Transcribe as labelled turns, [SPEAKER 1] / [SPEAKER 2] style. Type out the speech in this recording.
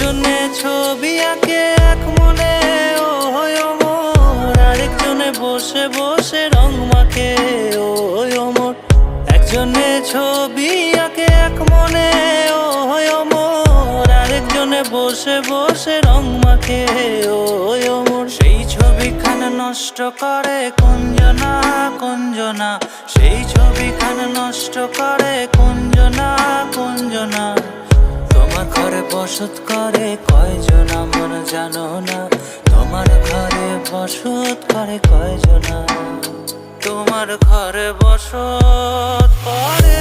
[SPEAKER 1] একজনে ছবি আঁকে এক মনে ও হয় অমর, আরেকজনে বসে বসে রং মাখে ও হয় অমর। একজনে ছবি আঁকে এক মনে ও হয় অমর, আরেকজনে বসে বসে রং মাখে ও হয় অমর। সেই ছবিখানা নষ্ট করে কুঞ্জনা কুঞ্জনা, সেই ছবিখানা নষ্ট করে কুঞ্জনা কুঞ্জনা। তোমার ঘরে বসত করে কয়জন আমার জানো না, তোমার ঘরে বসত করে কয়জনা, তোমার ঘরে বসত করে